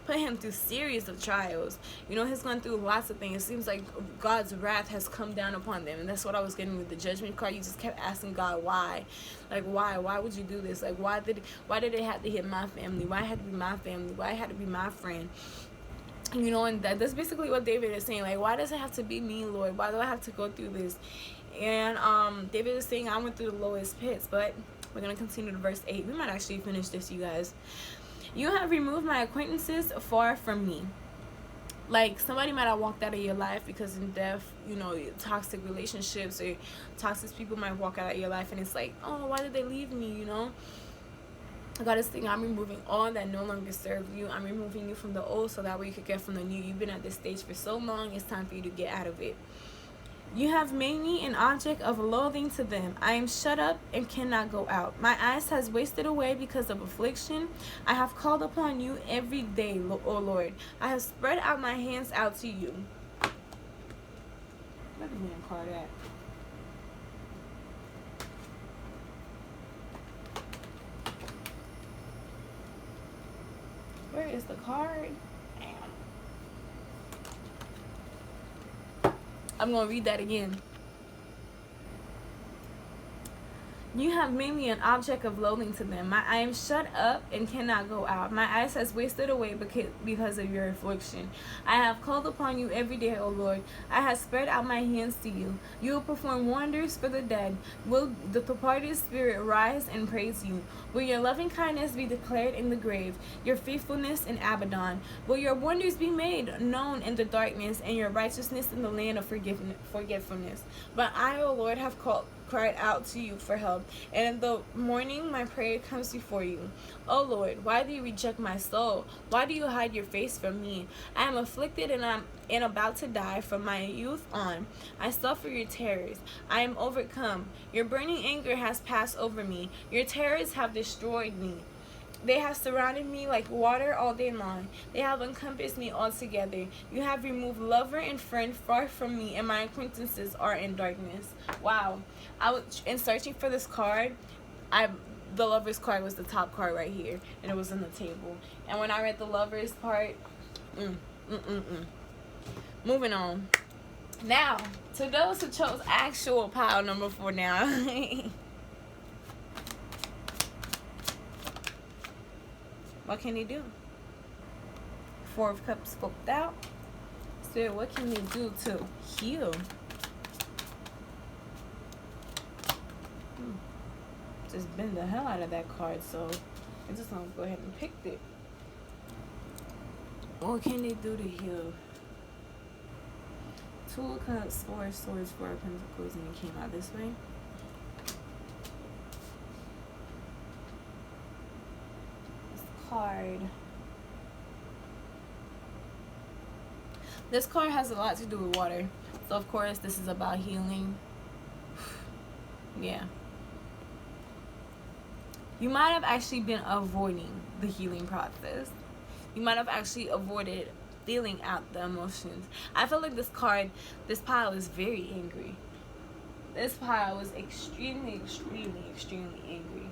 put him through series of trials. You know, he's gone through lots of things. It seems like God's wrath has come down upon them, and that's what I was getting with the judgment card. You just kept asking God, why? Like, why would you do this? Like, why did it have to hit my family? Why it had to be my family? Why it had to be my friend? You know, and that's basically what David is saying. Like, why does it have to be me, Lord? Why do I have to go through this? And David is saying, I went through the lowest pits. But we're going to continue to verse 8. We might actually finish this, you guys. You have removed my acquaintances far from me. Like, somebody might have walked out of your life because in death, you know, toxic relationships or toxic people might walk out of your life, and it's like, oh, why did they leave me, you know? God is saying, I'm removing all that no longer serve you. I'm removing you from the old so that way you could get from the new. You've been at this stage for so long, it's time for you to get out of it. You have made me an object of loathing to them. I am shut up and cannot go out. My eyes has wasted away because of affliction. I have called upon you every day, O Lord. I have spread out my hands out to you. Where the man card at? Where is the card? I'm going to read that again. You have made me an object of loathing to them. I am shut up and cannot go out. My eyes has wasted away because of your affliction. I have called upon you every day, O Lord. I have spread out my hands to you. You will perform wonders for the dead. Will the departed spirit rise and praise you? Will your loving kindness be declared in the grave, your faithfulness in Abaddon? Will your wonders be made known in the darkness, and your righteousness in the land of forgetfulness? But I, O Lord, have cried out to you for help, and in the morning my prayer comes before you. O Lord, why do you reject my soul? Why do you hide your face from me? I am afflicted and about to die. From my youth on I suffer your terrors. I am overcome. Your burning anger has passed over me. Your terrors have destroyed me. They have surrounded me like water all day long. They have encompassed me altogether. You have removed lover and friend far from me, and my acquaintances are in darkness. Wow. I was in searching for this card. The lover's card was the top card right here, and it was on the table. And when I read the lover's part, moving on. Now, to those who chose actual pile number 4 now. What can they do? 4 of Cups flipped out. Spirit, what can they do to heal? Just bend the hell out of that card, so I just want to go ahead and pick it. What can they do to heal? 2 of Cups, 4 of Swords, 4 of Pentacles, and it came out this way. Card. This card has a lot to do with water, so of course this is about healing. Yeah, you might have actually been avoiding the healing process. You might have actually avoided feeling out the emotions. I feel like this pile is very angry. This pile was extremely angry.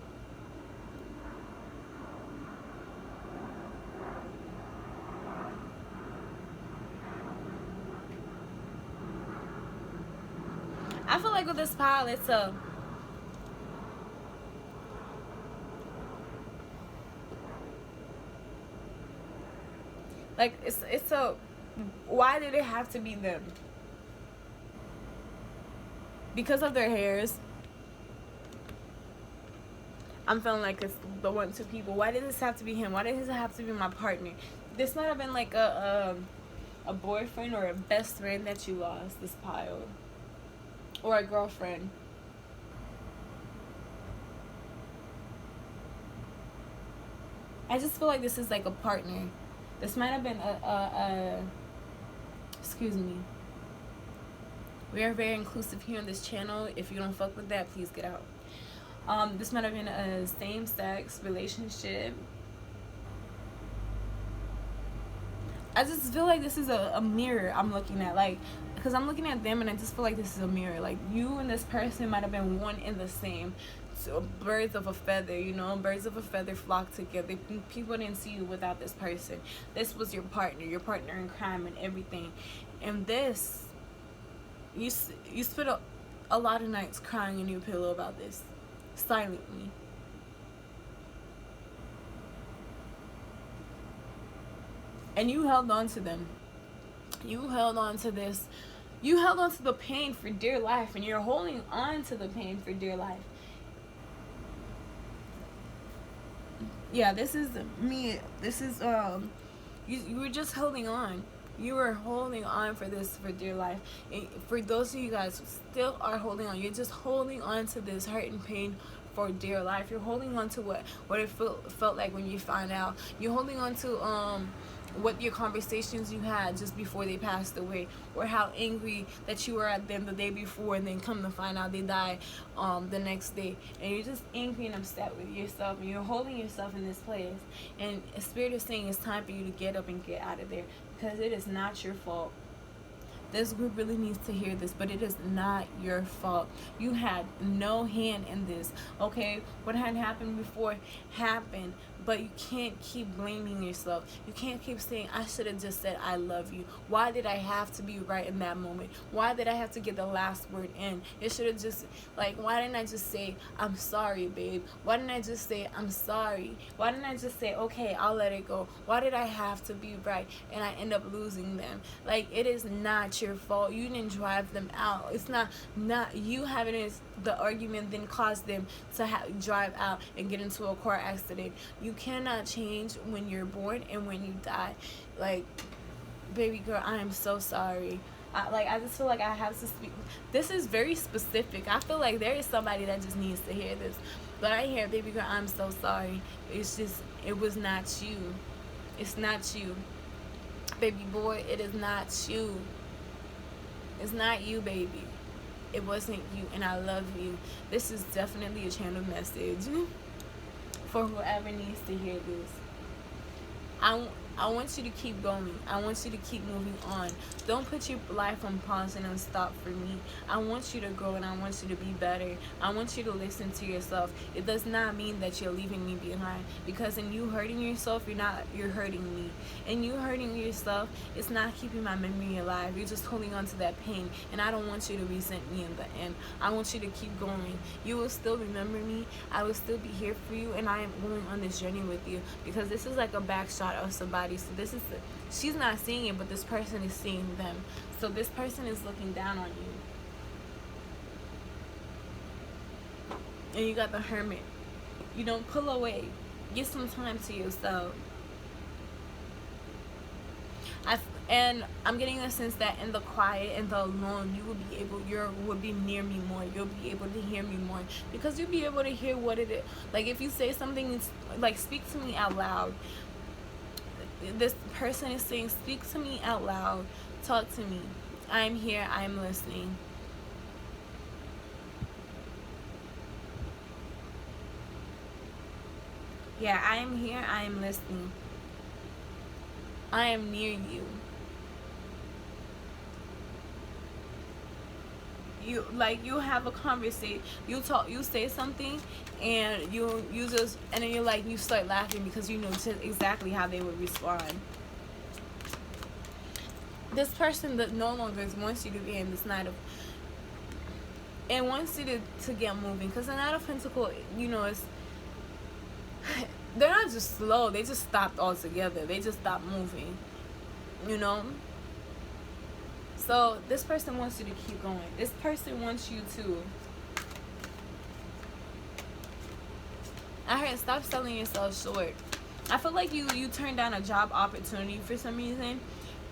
I feel like with this pile, it's a why did it have to be them? Because of their hairs. I'm feeling like it's the 1-2 people. Why did this have to be him? Why did this have to be my partner? This might have been like a boyfriend or a best friend that you lost, this pile. Or a girlfriend. I just feel like this is like a partner. This might have been excuse me. We are very inclusive here on this channel. If you don't fuck with that, please get out. This might have been a same-sex relationship. I just feel like this is a mirror I'm looking at. Like, because I'm looking at them and I just feel like this is a mirror. Like, you and this person might have been one and the same. birds of a feather, you know, birds of a feather flock together. People didn't see you without this person. This was your partner in crime and everything. And this, you spent a lot of nights crying in your pillow about this, silently. And you held on to them. You held on to this. You held on to the pain for dear life, and you're holding on to the pain for dear life. Yeah, this is me. This is you were just holding on. You were holding on for this for dear life. And for those of you guys who still are holding on, you're just holding on to this hurt and pain for dear life. You're holding on to what it felt like when you found out. You're holding on to what your conversations you had just before they passed away, or how angry that you were at them the day before, and then come to find out they died the next day, and you're just angry and upset with yourself, and you're holding yourself in this place. And Spirit is saying it's time for you to get up and get out of there, because it is not your fault. This group really needs to hear this, but it is not your fault. You had no hand in this, okay? What had happened before happened, but you can't keep blaming yourself. You can't keep saying, I should have just said I love you. Why did I have to be right in that moment? Why did I have to get the last word in? It should have just, like, why didn't I just say, I'm sorry, babe? Why didn't I just say, I'm sorry? Why didn't I just say, okay, I'll let it go? Why did I have to be right and I end up losing them? Like, it is not your fault. You didn't drive them out. It's not you having the argument then caused them to drive out and get into a car accident. You cannot change when you're born and when you die. Like, baby girl, I am so sorry. I just feel like I have to speak. This is very specific. I feel like there is somebody that just needs to hear this. But I hear, baby girl, I'm so sorry. It's just, it was not you. It's not you. Baby boy, it is not you. It's not you, baby. It wasn't you, and I love you. This is definitely a channel message for whoever needs to hear this. I want you to keep going. I want you to keep moving on. Don't put your life on pause and stop for me. I want you to grow, and I want you to be better. I want you to listen to yourself. It does not mean that you're leaving me behind, because in you hurting yourself, you're hurting me. And you hurting yourself, it's not keeping my memory alive. You're just holding on to that pain, and I don't want you to resent me in the end. I want you to keep going. You will still remember me. I will still be here for you, and I am going on this journey with you, because this is like a back shot of somebody. So this is, she's not seeing it, but this person is seeing them. So this person is looking down on you. And you got the Hermit. You don't pull away. Get some time to yourself. And I'm getting the sense that in the quiet and the alone, you will be near me more. You'll be able to hear me more, because you'll be able to hear what it is. Like, if you say something, like, speak to me out loud. This person is saying, speak to me out loud. Talk to me. I'm here. I'm listening. Yeah, I am here. I am listening. I am near you. You have a conversation, you say something, and you just, and then you start laughing, because you know just exactly how they would respond. This person that no longer wants you to be in this Knight of, and wants you to get moving, because the Knight of Pentacles, is, they're not just slow, they just stopped altogether. They just stopped moving, So this person wants you to keep going. This person wants you to, I heard, stop selling yourself short. I feel like you turned down a job opportunity for some reason,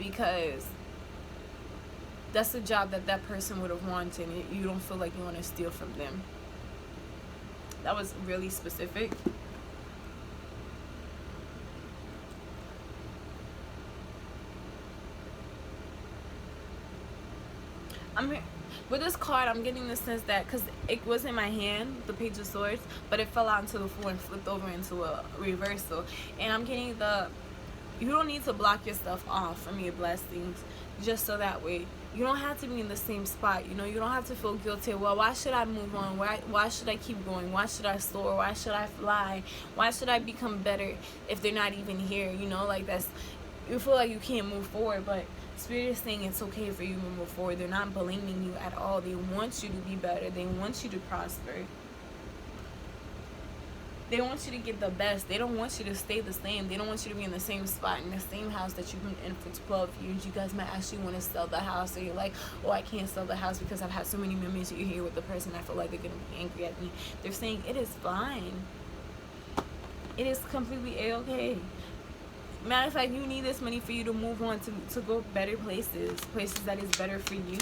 because that's the job that person would have wanted. You don't feel like you want to steal from them. That was really specific. With this card, I'm getting the sense that, because it was in my hand, the Page of Swords, but it fell out into the floor and flipped over into a reversal. And I'm getting you don't need to block yourself off from your blessings, just so that way You don't have to be in the same spot. You know, you don't have to feel guilty. Well, why should I move on? Why should I keep going? Why should I soar? Why should I fly? Why should I become better if they're not even here? You know, like that's, you feel like you can't move forward, but Spirit is saying it's okay for you to move forward. They're not blaming you at all. They want you to be better. They want you to prosper. They want you to get the best. They don't want you to stay the same. They don't want you to be in the same spot, in the same house that you've been in for 12 years. You guys might actually want to sell the house. So you're like, oh, I can't sell the house because I've had so many memories here with the person. I feel like they're going to be angry at me. They're saying it is fine. It is completely A-okay. Matter of fact, you need this money for you to move on, to go better places that is better for you.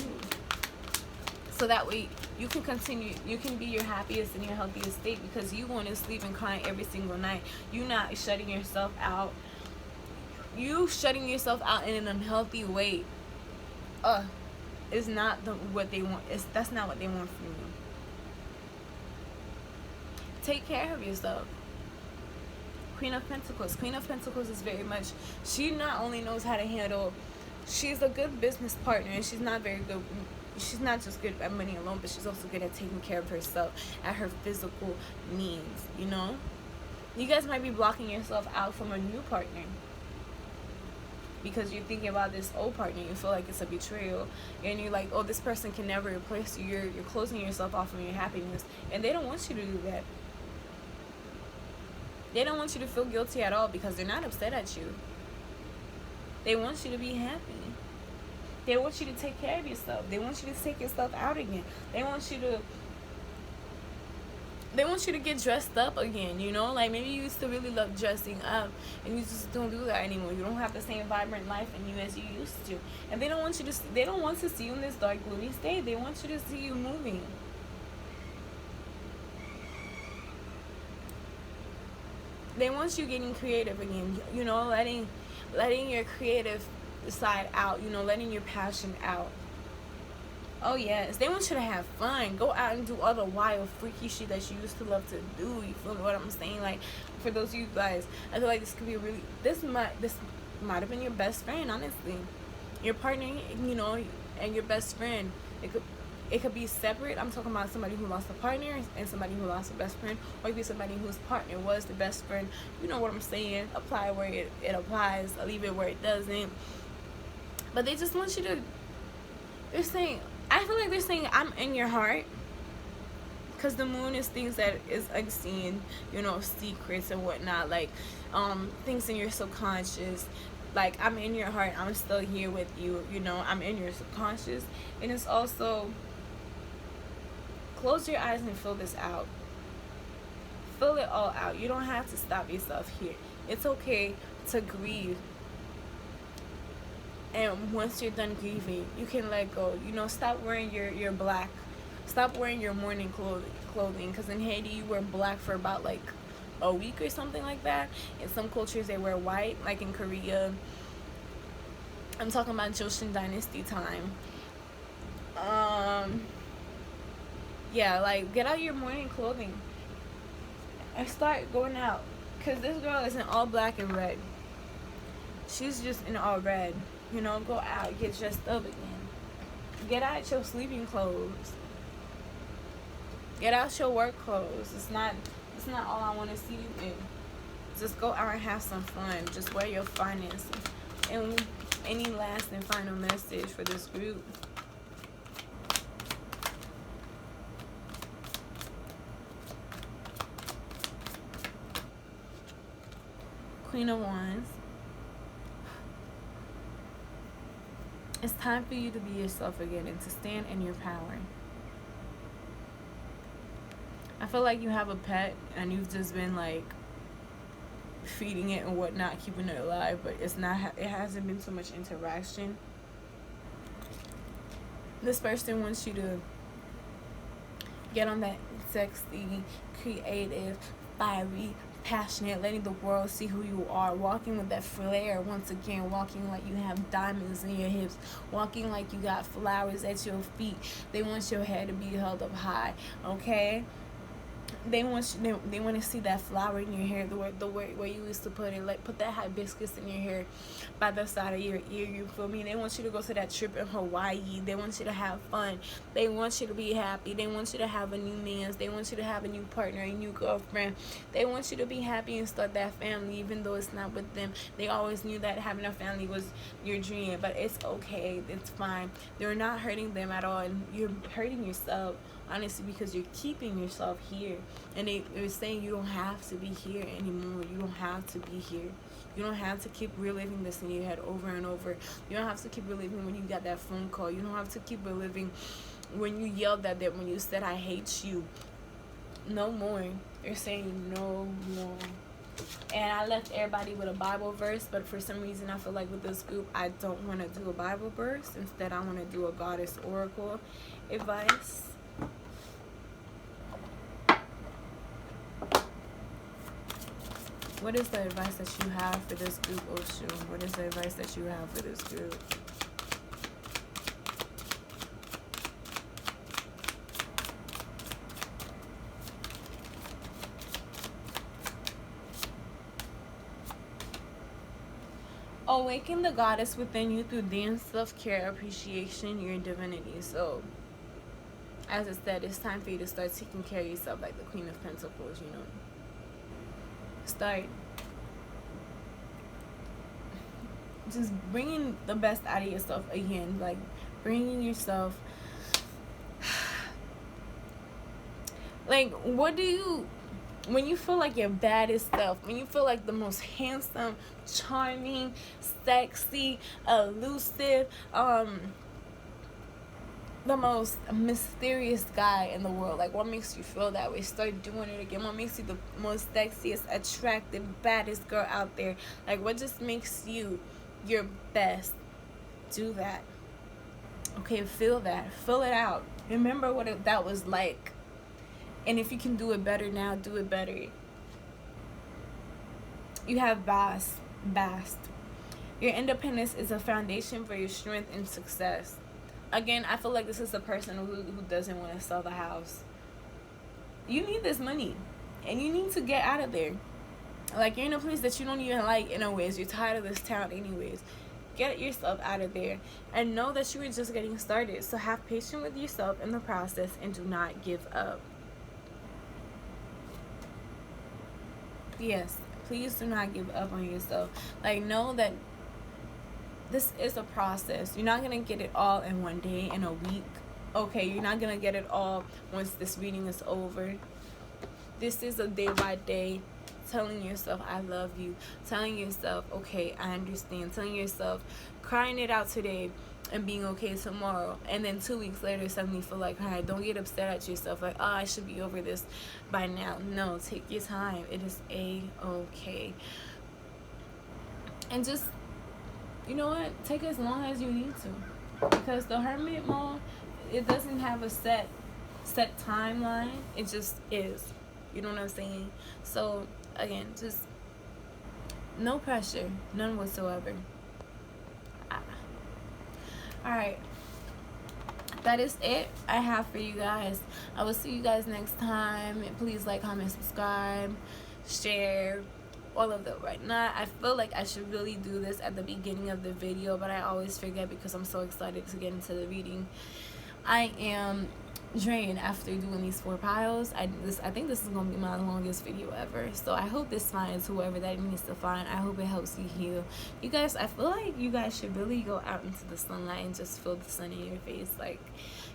So that way you can continue, you can be your happiest and your healthiest state, because you going to sleep and crying every single night. You not shutting yourself out. You shutting yourself out in an unhealthy way. Is not what they want. That's not what they want from you. Take care of yourself. Queen of Pentacles. Queen of Pentacles is very much, she not only knows how to handle, she's a good business partner, and she's not very good. She's not just good at money alone, but she's also good at taking care of herself, at her physical needs, you know? You guys might be blocking yourself out from a new partner because you're thinking about this old partner. You feel like it's a betrayal, and you're like, oh, this person can never replace you. You're closing yourself off from your happiness, and they don't want you to do that. They don't want you to feel guilty at all, because they're not upset at you. They want you to be happy. They want you to take care of yourself. They want you to take yourself out again. They want you to get dressed up again, you know? Like, maybe you used to really love dressing up, and you just don't do that anymore. You don't have the same vibrant life in you as you used to. And they don't want to see you in this dark, gloomy state. They want you to see you moving. They want you getting creative again, you know, letting your creative side out, you know, letting your passion out. Oh yes, they want you to have fun. Go out and do all the wild, freaky shit that you used to love to do. You feel what I'm saying? Like, for those of you guys, I feel like this could be this might have been your best friend, honestly. Your partner, you know, and your best friend. It could be separate. I'm talking about somebody who lost a partner and somebody who lost a best friend, or it could be somebody whose partner was the best friend. You know what I'm saying? Apply where it applies. Leave it where it doesn't. But they just want you to, they're saying, I feel like they're saying, I'm in your heart. Because the moon is things that is unseen, you know, secrets and whatnot, like things in your subconscious. Like, I'm in your heart, I'm still here with you, you know, I'm in your subconscious. And it's also, close your eyes and fill this out. Fill it all out. You don't have to stop yourself here. It's okay to grieve. And once you're done grieving, you can let go. You know, stop wearing your black. Stop wearing your mourning clothing. Because in Haiti, you wear black for about like a week or something like that. In some cultures, they wear white, like in Korea. I'm talking about Joseon Dynasty time. Yeah, like, get out your mourning clothing and start going out. Because this girl is in all black and red. She's just in all red. You know, go out, get dressed up again. Get out your sleeping clothes. Get out your work clothes. It's not all I want to see you in. Just go out and have some fun. Just wear your finest. And any last and final message for this group? Queen of Wands. It's time for you to be yourself again and to stand in your power. I feel like you have a pet and you've just been like feeding it and whatnot, keeping it alive, but it hasn't been so much interaction. This person wants you to get on that sexy, creative, fiery, passionate, letting the world see who you are, walking with that flair once again, walking like you have diamonds in your hips, walking like you got flowers at your feet. They want your hair to be held up high, okay? they want to see that flower in your hair, the way where you used to put it, like put that hibiscus in your hair by the side of your ear, you feel me? They want you to go to that trip in Hawaii. They want you to have fun. They want you to be happy. They want you to have a new man. They want you to have a new partner, a new girlfriend. They want you to be happy and start that family, even though it's not with them. They always knew that having a family was your dream, but it's okay, it's fine. They're not hurting them at all, and you're hurting yourself, honestly, because you're keeping yourself here. And they're saying you don't have to be here anymore. You don't have to be here. You don't have to keep reliving this in your head over and over. You don't have to keep reliving when you got that phone call. You don't have to keep reliving when you yelled at them, when you said I hate you. No more. They're saying no more. And I left everybody with a Bible verse, but for some reason I feel like with this group I don't want to do a Bible verse. Instead I want to do a goddess oracle advice. What is the advice that you have for this group, Oshu? What is the advice that you have for this group? Awaken the goddess within you through dance, self-care, appreciation, your divinity. So, as I said, it's time for you to start taking care of yourself like the Queen of Pentacles, you know. Start just bringing the best out of yourself again, like bringing yourself, like, what do you, when you feel like your baddest self, when you feel like the most handsome, charming, sexy, elusive, the most mysterious guy in the world, like, what makes you feel that way? Start doing it again. What makes you the most sexiest, attractive, baddest girl out there? Like, what just makes you your best? Do that. Okay, feel that. Fill it out. Remember what that was like. And if you can do it better now, do it better. You have Bast. Your independence is a foundation for your strength and success. Again, I feel like this is a person who doesn't want to sell the house. You need this money, and you need to get out of there. Like, you're in a place that you don't even like anyways. You're tired of this town anyways. Get yourself out of there, and know that you were just getting started. So have patience with yourself in the process, and do not give up. Yes, please do not give up on yourself. Like, know that this is a process. You're not going to get it all in one day, in a week. Okay, you're not going to get it all once this reading is over. This is a day by day, telling yourself, I love you. Telling yourself, okay, I understand. Telling yourself, crying it out today and being okay tomorrow. And then 2 weeks later, suddenly feel like, all right, don't get upset at yourself. Like, oh, I should be over this by now. No, take your time. It is A-okay. And just, you know what? Take as long as you need to. Because the Hermit mode, it doesn't have a set timeline. It just is. You know what I'm saying? So, again, just no pressure. None whatsoever. Alright. That is it I have for you guys. I will see you guys next time. Please like, comment, subscribe, share, all of that right now. I feel like I should really do this at the beginning of the video, but I always forget because I'm so excited to get into the reading. I am drained after doing these 4 piles. I think this is gonna be my longest video ever, so I hope this finds whoever that needs to find. I hope it helps you heal. You guys, I feel like you guys should really go out into the sunlight and just feel the sun in your face, like,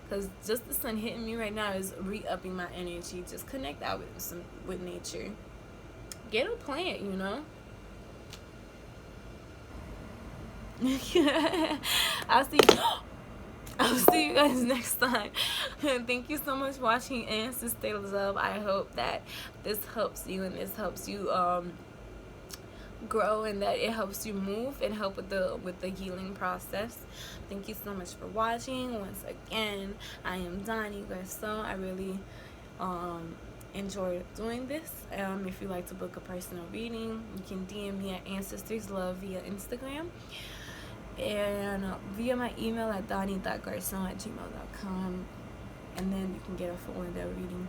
because just the sun hitting me right now is re-upping my energy. Just connect out with nature. Get a plant, you know. I'll see you guys next time. Thank you so much for watching, and stay love. I hope that this helps you, and this helps you grow, and that it helps you move and help with the healing process. Thank you so much for watching. Once again, I am DonieGarcon. I really enjoy doing this. If you like to book a personal reading, you can DM me at AncestorsLove via Instagram, and via my email at donie.garcon@gmail.com, and then you can get a full in-depth reading.